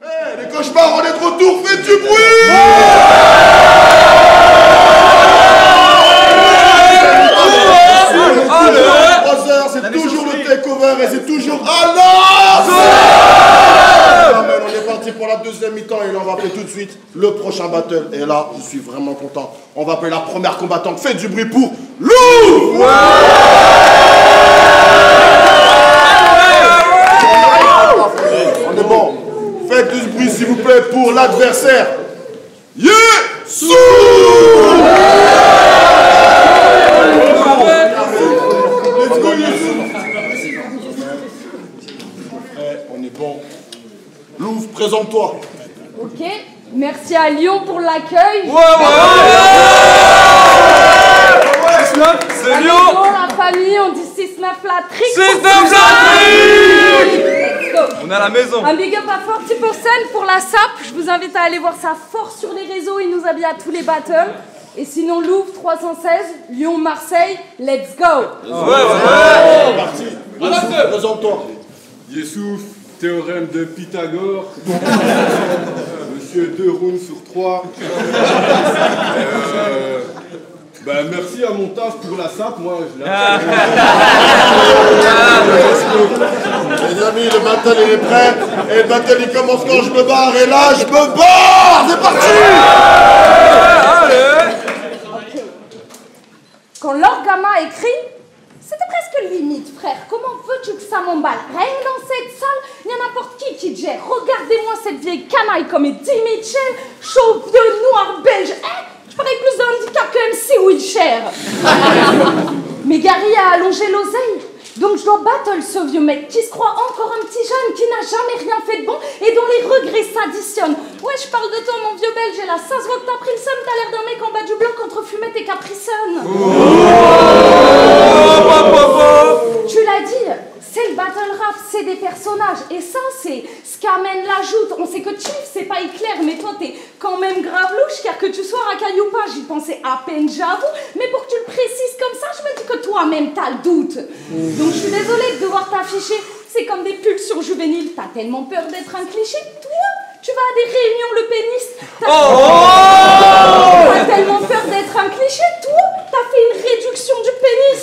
Hey, les cauchemars, on est de retour, faites du bruit! C'est toujours le takeover et c'est toujours alors. On est parti pour la deuxième mi-temps et là on va appeler tout de suite le prochain battle. Et là, je suis vraiment content. On va appeler la première combattante. Faites du bruit pour Lou. On est bon. Faites du bruit s'il vous plaît pour l'adversaire. Yesou. Let's go Yesou. On est bon. Louvre, présente-toi. Ok, merci à Lyon pour l'accueil. C'est Lyon. La famille, on dit 6-9 la trick. 6-9 la trick. On est à la maison. Un big up à 40% pour la SAP. Je vous invite à aller voir sa force sur les réseaux. Il nous habille à tous les battles. Et sinon, Louvre 316, Lyon, Marseille, let's go. C'est parti. Présente-toi. Yessouf, théorème de Pythagore. Monsieur 2 rounds sur 3. Merci à mon taf pour la SAP, moi je l'ai. Les amis, le battle il est prêt. Et le battle il commence quand je me barre. Et là, je me barre. C'est parti. Quand l'orgama écrit, c'était presque limite, frère. Comment veux-tu que ça m'emballe? Rien que dans cette salle, il y a n'importe qui te gère. Regardez-moi cette vieille canaille comme Eddie Mitchell, chauve, vieux, noir, belge. Je parais plus d'un handicap que MC Wheelchair. Mais Gary a allongé l'oseille. Donc je dois battle ce vieux mec qui se croit encore un petit jeune qui n'a jamais rien fait de bon et dont les regrets s'additionnent. Ouais, je parle de toi, mon vieux belge, et là, ça se voit que t'as pris le seum, t'as l'air d'un mec en bas du bloc entre fumette et Capri-Sun. Tu l'as dit, c'est le battle rap, c'est des personnages. Et ça, c'est ce qu'amène l'ajoute. On sait que Chief, c'est pas éclair, mais toi, t'es quand même grave louche, car que tu sois racaille ou pas, j'y pensais à peine, j'avoue. Mais pour que tu le précises comme ça, je me dis que toi-même, t'as le doute. Donc je suis désolée de devoir t'afficher. C'est comme des pulsions juvéniles. T'as tellement peur d'être un cliché. Toi, tu vas à des réunions le pénis. T'as tellement peur d'être un cliché. Toi, t'as fait une réduction du pénis.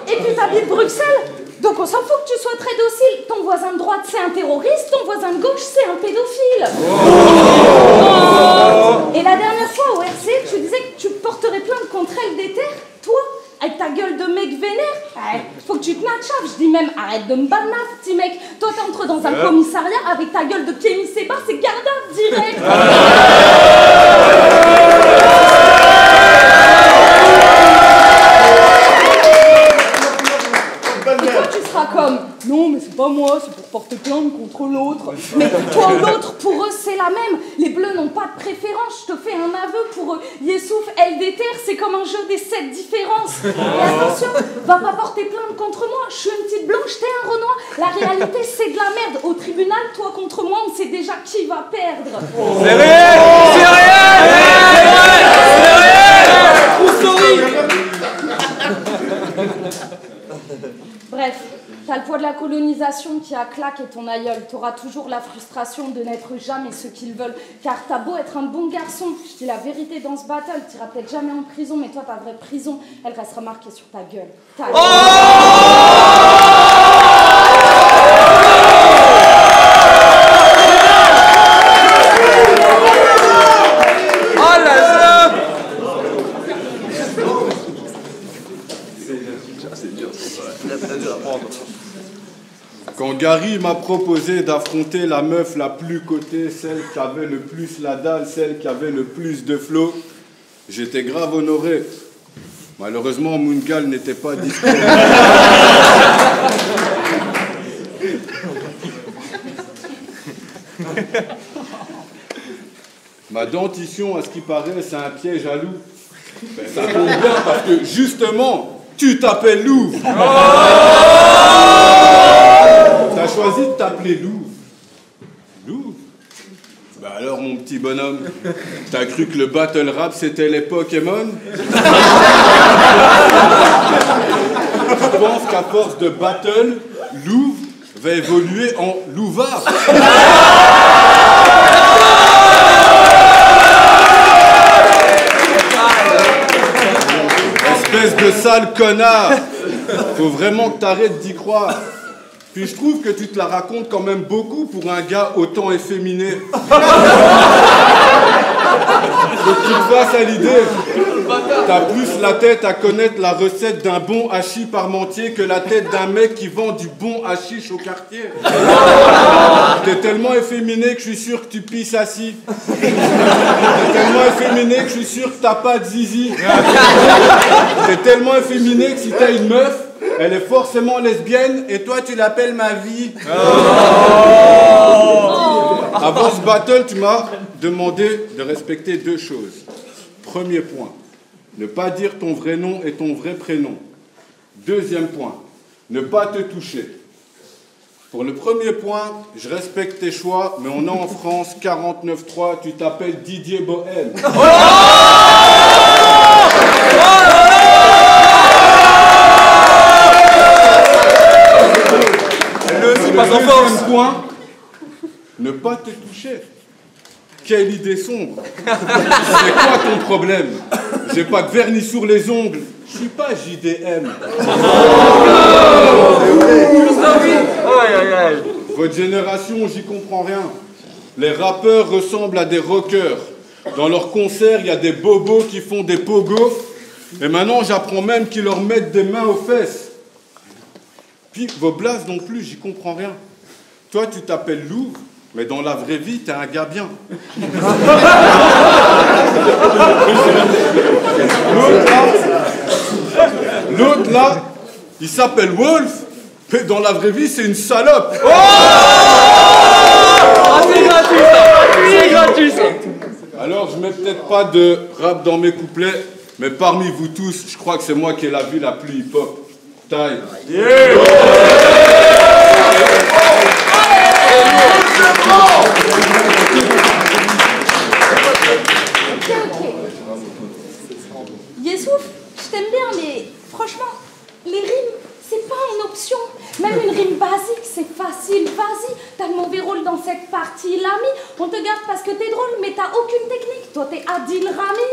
Et puis t'habites Bruxelles. Donc on s'en fout que tu sois très docile. Ton voisin de droite, c'est un terroriste. Ton voisin de gauche, c'est un pédophile. Et la dernière fois au RC, tu disais que tu porterais plainte contre elle des terres. Toi, avec ta gueule de mec vénère, faut que tu te natchaves. Je dis même, arrête de me banaf, petit mec. Toi, t'entres dans un commissariat avec ta gueule de Kémy Séba, c'est garde à vue direct. Comme non mais c'est pas moi, c'est pour porter plainte contre l'autre. Mais toi ou l'autre, pour eux c'est la même. Les bleus n'ont pas de préférence. Je te fais un aveu, pour eux Yessouf, LDTR, c'est comme un jeu des 7 différences. Et attention, va pas porter plainte contre moi. Je suis une petite blanche, t'es un Renoir. La réalité c'est de la merde. Au tribunal, toi contre moi, on sait déjà qui va perdre. C'est réel. C'est réel. C'est réel. True story. Bref, t'as le poids de la colonisation qui a claqué ton aïeul. T'auras toujours la frustration de n'être jamais ce qu'ils veulent. Car t'as beau être un bon garçon, je dis la vérité dans ce battle, t'iras peut-être jamais en prison, mais toi, ta vraie prison, elle restera marquée sur ta gueule. Ta Quand Gary m'a proposé d'affronter la meuf la plus cotée, celle qui avait le plus la dalle, celle qui avait le plus de flow, j'étais grave honoré. Malheureusement, Mungal n'était pas disponible. Ma dentition, à ce qui paraît, c'est un piège à loup. Ben, ça tombe bien parce que, justement, tu t'appelles Louvre. T'as choisi de t'appeler Louvre. Louvre? Bah alors, mon petit bonhomme, t'as cru que le battle rap, c'était les Pokémon? Je pense qu'à force de battle, Louvre, va évoluer en louvard. Espèce de sale connard. Faut vraiment que t'arrêtes d'y croire. Puis je trouve que tu te la racontes quand même beaucoup pour un gars autant efféminé. Faut que tu te fasses à l'idée. T'as plus la tête à connaître la recette d'un bon hachis parmentier que la tête d'un mec qui vend du bon hashish au quartier. T'es tellement efféminé que je suis sûr que tu pisses assis. T'es tellement efféminé que je suis sûr que t'as pas de zizi. T'es tellement efféminé que si t'as une meuf, elle est forcément lesbienne et toi tu l'appelles ma vie. Avant ce battle, tu m'as demandé de respecter 2 choses. Premier point, ne pas dire ton vrai nom et ton vrai prénom. Deuxième point, ne pas te toucher. Pour le premier point, je respecte tes choix, mais on est en France, 49.3, tu t'appelles Didier Bohème. Deuxième point, ne pas te toucher. Quelle idée sombre. C'est quoi ton problème? J'ai pas de vernis sur les ongles. Je suis pas JDM. Votre génération, j'y comprends rien. Les rappeurs ressemblent à des rockers. Dans leurs concerts, il y a des bobos qui font des pogos. Et maintenant, j'apprends même qu'ils leur mettent des mains aux fesses. Puis vos blazes non plus, j'y comprends rien. Toi, tu t'appelles Louvre, mais dans la vraie vie, t'es un gars bien. L'autre là, il s'appelle Wolf, mais dans la vraie vie, c'est une salope. Oh, ah, c'est gratuit ça. C'est gratuit ça. Alors, je mets peut-être pas de rap dans mes couplets, mais parmi vous tous, je crois que c'est moi qui ai la vie la plus hip-hop. Taille. Yeah. Ok. Yessouf, je t'aime bien, mais franchement, les rimes, c'est pas une option. Même une rime basique, c'est facile. Vas-y, t'as le mauvais rôle dans cette partie, l'ami. On te garde parce que t'es drôle, mais t'as aucune technique. Toi, t'es Adil Rami.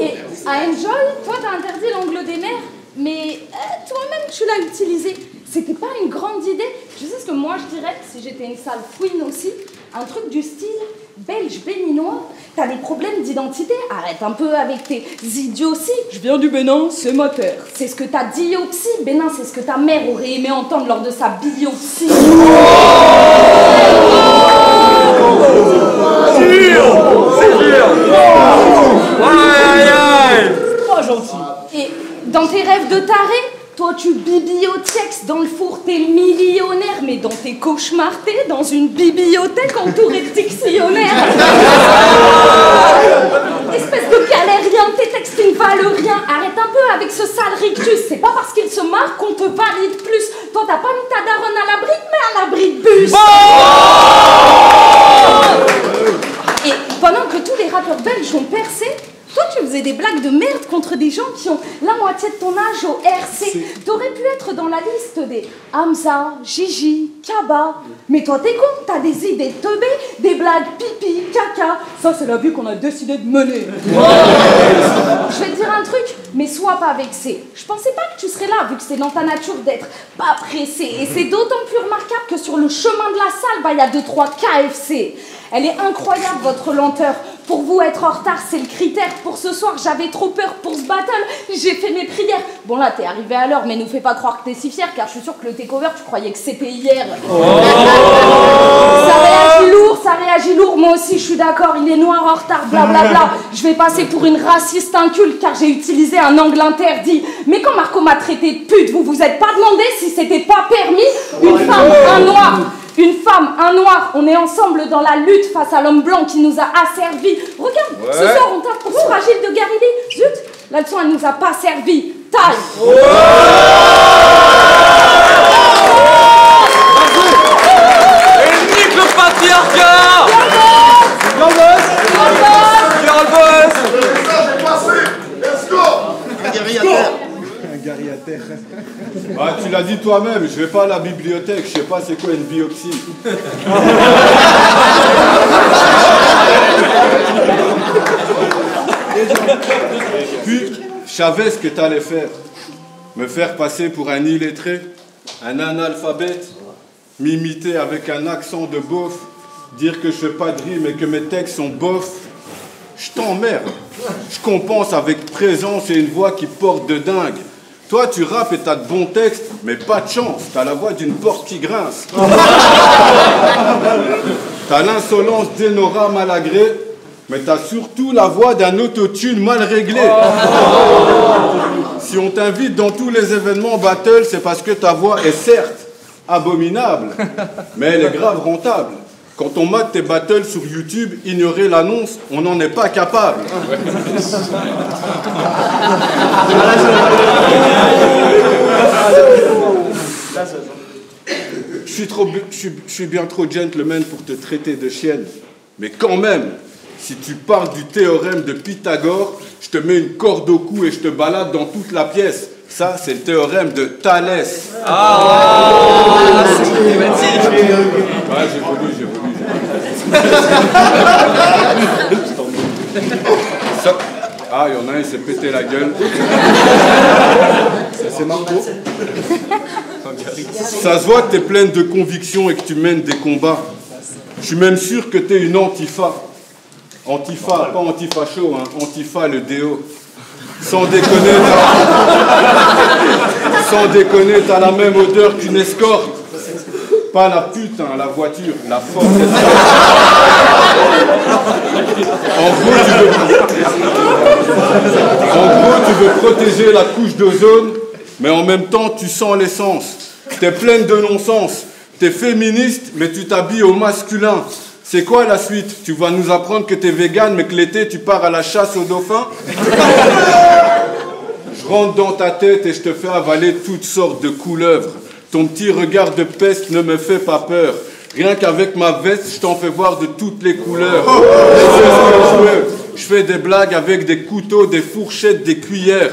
Et à Enjoy, toi, t'as interdit l'angle des nerfs, mais toi-même, tu l'as utilisé. C'était pas une grande idée. Tu sais ce que moi, je dirais, si j'étais une sale fouine aussi? Un truc du style belge béninois. T'as des problèmes d'identité? Arrête un peu avec tes idioties. Je viens du Bénin, c'est ma terre. C'est ce que ta diopsie. Bénin, c'est ce que ta mère aurait aimé entendre lors de sa biopsie. C'est dur. Aïe, aïe, aïe. Pas gentil. Et dans tes rêves de taré, toi tu bibliothèques dans le four, t'es millionnaire, mais dans tes cauchemars, t'es dans une bibliothèque entourée de dictionnaires. Espèce de galérien, tes textes ils ne valent rien. Arrête un peu avec ce sale rictus. C'est pas parce qu'il se marre qu'on te valide plus. Toi t'as pas mis ta daronne à l'abri, mais à l'abri de bus. Et pendant que tous les rappeurs belges ont percé, toi, tu faisais des blagues de merde contre des gens qui ont la moitié de ton âge au RC. T'aurais pu être dans la liste des Hamza, Gigi, Kaba. Mais toi, t'es con, t'as des idées teubées, des blagues pipi, caca. Ça, c'est la vie qu'on a décidé de mener. Je vais te dire un truc, mais sois pas vexé. Je pensais pas que tu serais là, vu que c'est dans ta nature d'être pas pressé. Et c'est d'autant plus remarquable que sur le chemin de la salle, bah, y a 2-3 KFC. Elle est incroyable, votre lenteur. Pour vous, être en retard, c'est le critère. Pour ce soir, j'avais trop peur pour ce battle. J'ai fait mes prières. Bon, là, t'es arrivé à l'heure, mais nous fais pas croire que t'es si fier, car je suis sûre que le takeover, tu croyais que c'était hier. Oh. Ça réagit lourd. Moi aussi, je suis d'accord. Il est noir en retard, blablabla. Je vais passer pour une raciste inculte, car j'ai utilisé un angle interdit. Mais quand Marco m'a traité de pute, vous vous êtes pas demandé si c'était pas permis? Une femme, un noir. Une femme, un noir, on est ensemble dans la lutte face à l'homme blanc qui nous a asservis. Regarde, ce soir on tape pour ce fragile de Garidi. Zut, la leçon elle nous a pas servi. Taille. Et nique le patriarcat. Girl boss. Le message est passé. Let's go. Un guerrier à terre. Ah, tu l'as dit toi-même, je vais pas à la bibliothèque, je sais pas c'est quoi une biopsie. Puis, je savais ce que tu allais faire. Me faire passer pour un illettré, un analphabète, m'imiter avec un accent de beauf, dire que je fais pas de rime et que mes textes sont bof. Je t'emmerde. Je compense avec présence et une voix qui porte de dingue. Toi, tu rappes et t'as de bons textes, mais pas de chance. T'as la voix d'une porte qui grince. T'as l'insolence d'Enora Malagré, mais t'as surtout la voix d'un autotune mal réglé. Si on t'invite dans tous les événements battle, c'est parce que ta voix est certes abominable, mais elle est grave rentable. Quand on mate tes battles sur YouTube, ignorer l'annonce, on n'en est pas capable. Je suis bien trop gentleman pour te traiter de chienne. Mais quand même, si tu parles du théorème de Pythagore, je te mets une corde au cou et je te balade dans toute la pièce. Ça, c'est le théorème de Thalès. Ah, c'est problématique. Ouais, j'ai voulu. Ça... Ah, il y en a un, il s'est pété la gueule. C'est Marco. Ça se voit que tu es pleine de convictions et que tu mènes des combats. Je suis même sûr que tu es une antifa. Antifa, pas antifacho, hein. Antifa le déo. Sans déconner, t'as la même odeur qu'une escorte. Pas la pute, hein, la voiture, la force. En gros, tu veux protéger la couche d'ozone, mais en même temps, tu sens l'essence. T'es pleine de non-sens. T'es féministe, mais tu t'habilles au masculin. C'est quoi la suite? Tu vas nous apprendre que t'es végane, mais que l'été, tu pars à la chasse aux dauphins? Je rentre dans ta tête et je te fais avaler toutes sortes de couleuvres. Ton petit regard de peste ne me fait pas peur. Rien qu'avec ma veste, je t'en fais voir de toutes les couleurs. Je fais des blagues avec des couteaux, des fourchettes, des cuillères.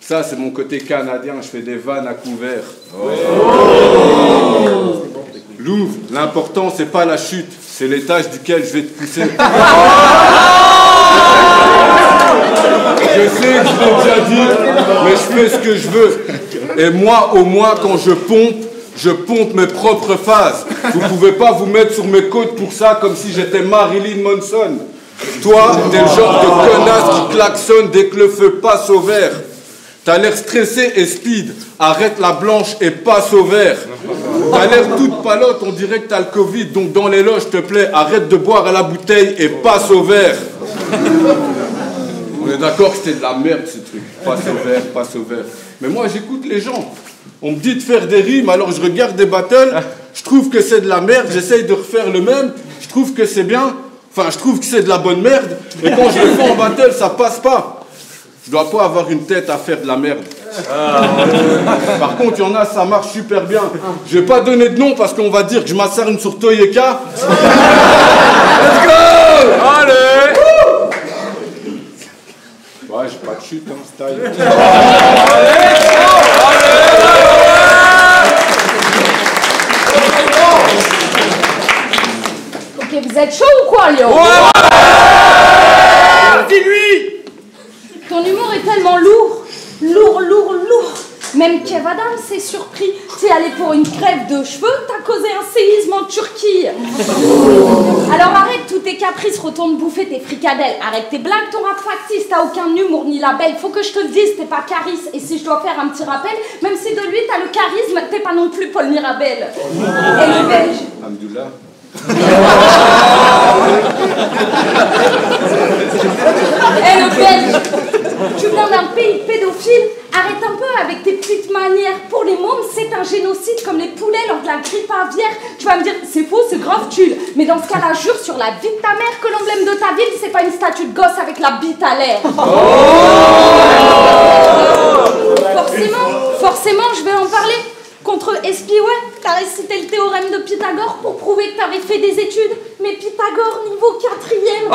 Ça, c'est mon côté canadien, je fais des vannes à couvert. Louvre, l'important, c'est pas la chute, c'est l'étage duquel je vais te pousser. Je sais que je l'ai déjà dit, mais je fais ce que je veux. Et moi, au moins, quand je pompe mes propres phases. Vous pouvez pas vous mettre sur mes côtes pour ça comme si j'étais Marilyn Manson. Toi, t'es le genre de connasse qui klaxonne dès que le feu passe au vert. T'as l'air stressé et speed. Arrête la blanche et passe au vert. T'as l'air toute palote, on dirait que t'as le Covid. Donc dans les loges, s'il te plaît, arrête de boire à la bouteille et passe au vert. On est d'accord que c'était de la merde ce truc. Passe au vert, passe au vert. Mais moi j'écoute les gens. On me dit de faire des rimes, alors je regarde des battles. Je trouve que c'est de la merde, j'essaye de refaire le même. Je trouve que c'est bien. Enfin, je trouve que c'est de la bonne merde. Et quand je le fais en battle, ça passe pas. Je dois pas avoir une tête à faire de la merde. Par contre, il y en a, ça marche super bien. Je vais pas donner de nom parce qu'on va dire que je m'assarne sur Toyeka. Let's go! Allez! Ouais, j'ai pas de chute, hein, style. Ok, vous êtes chaud ou quoi, Léon? Dis-lui! Ton humour est tellement lourd. Même Kev Adams s'est surpris. T'es allé pour une grève de cheveux, t'as causé un séisme en Turquie. Alors arrête tous tes caprices, retourne bouffer tes fricadelles. Arrête tes blagues, ton rap factice, t'as aucun humour ni label. Faut que je te le dise, t'es pas Caris. Et si je dois faire un petit rappel, même si de lui t'as le charisme, t'es pas non plus Paul Mirabel. Et le belge. Hamdoullah. Eh le belge, tu viens d'un pays pédophile, arrête un peu avec tes petites manières. Pour les mômes, c'est un génocide comme les poulets lors de la grippe aviaire. Tu vas me dire, c'est faux, c'est grave tulle. Mais dans ce cas-là, jure sur la vie de ta mère que l'emblème de ta ville, c'est pas une statue de gosse avec la bite à l'air. Forcément, je vais en parler. Contre Espiouet, t'as récité le théorème de Pythagore pour prouver que t'avais fait des études. Mais Pythagore niveau 4e.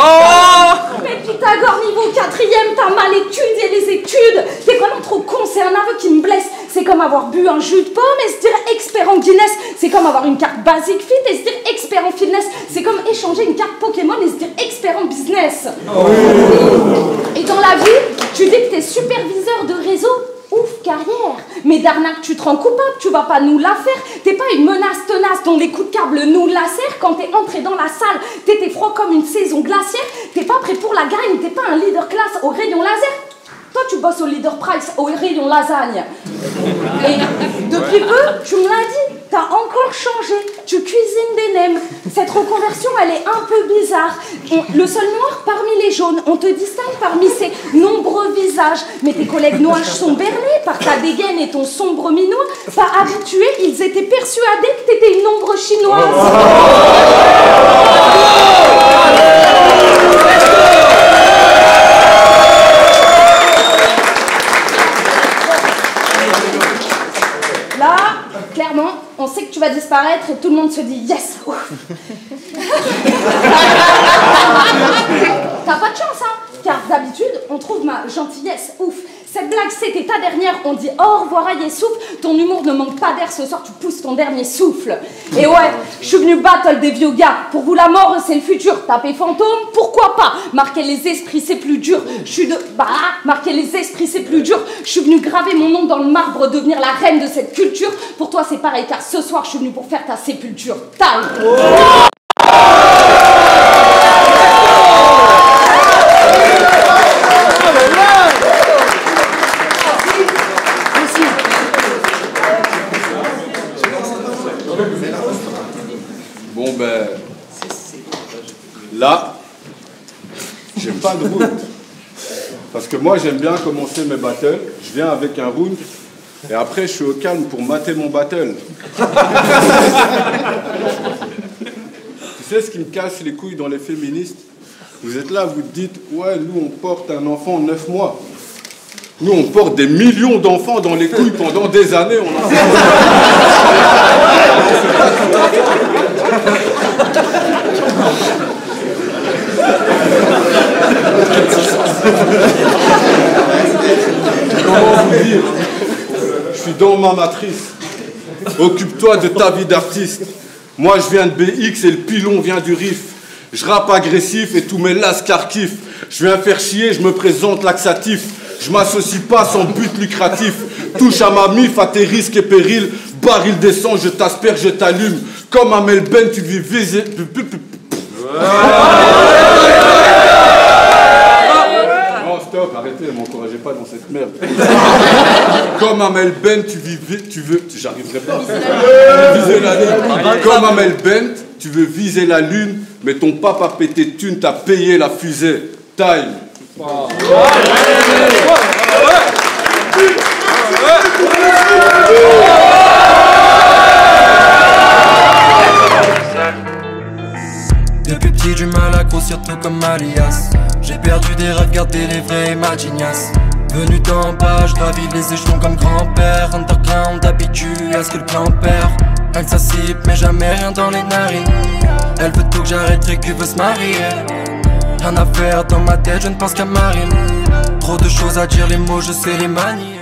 Mais Pythagore niveau 4e, t'as mal étudié les études. T'es vraiment trop con, c'est un aveu qui me blesse. C'est comme avoir bu un jus de pomme et se dire expert en Guinness. C'est comme avoir une carte Basic Fit et se dire expert en fitness. C'est comme échanger une carte Pokémon et se dire expert en business. Et dans la vie, tu dis que t'es superviseur de réseau. Ouf, carrière. Mais d'arnaque, tu te rends coupable, tu vas pas nous la faire. T'es pas une menace tenace dont les coups de câble nous lacèrent. Quand t'es entré dans la salle, t'étais froid comme une saison glaciaire. T'es pas prêt pour la gagne, t'es pas un leader classe au rayon laser. Toi, tu bosses au leader price, au rayon lasagne. Et depuis peu, tu me l'as dit, t'as encore changé. Tu cuisines des nems. Cette reconversion, elle est un peu bizarre. Le seul noir parmi les jaunes, on te distingue parmi ces nombreux visages. Mais tes collègues noirs sont bernés par ta dégaine et ton sombre minois. Pas habitués, ils étaient persuadés que t'étais une ombre chinoise. Là, clairement, on sait que tu vas disparaître et tout le monde se dit yes. T'as pas de chance, hein, car d'habitude, on trouve ma gentillesse ouf. Cette blague, c'était ta dernière, on dit au revoir à souffle. Ton humour ne manque pas d'air, ce soir tu pousses ton dernier souffle. Et ouais, je suis venu battle des vieux gars. Pour vous la mort, c'est le futur. Taper fantôme, pourquoi pas. Marquer les esprits, c'est plus dur. Marquer les esprits, c'est plus dur. Je suis venu graver mon nom dans le marbre, devenir la reine de cette culture. Pour toi, c'est pareil, car ce soir, je suis venu pour faire ta sépulture. Time. Bon ben, là, j'ai pas de round. Parce que moi j'aime bien commencer mes battles, je viens avec un round, et après je suis au calme pour mater mon battle. Tu sais ce qui me casse les couilles dans les féministes? Vous êtes là, vous dites, ouais, nous on porte un enfant 9 mois. Nous on porte des millions d'enfants dans les couilles pendant des années, on a... Comment vous dire? Je suis dans ma matrice. Occupe-toi de ta vie d'artiste. Moi je viens de BX et le pilon vient du riff. Je rappe agressif et tous mes lascars kiffent. Je viens faire chier, je me présente laxatif. Je m'associe pas sans but lucratif. Touche à ma mif, à tes risques et périls. Baril descend, je t'asperge, je t'allume. Comme Amel Ben, tu vis visé. Non, stop, arrêtez, ne m'encouragez pas dans cette merde. Comme Amel Ben, tu veux. J'arriverai pas. Viser la lune. Comme Amel Ben, tu veux viser la lune, mais ton papa pété de thunes t'a payé la fusée. Time. Depuis petit du mal à grossir tout comme Alias. J'ai perdu des rêves, gardé les vrais imaginias. Venu d'en bas, je gravis les échelons comme grand-père. Underground, habitué à ce que le clan perd. Rien que ça cible, mais jamais rien dans les narines. Elle veut tout que j'arrête, Récu veut se marier. Rien à faire dans ma tête, je ne pense qu'à Marine. Trop de choses à dire, les mots je sais les manier.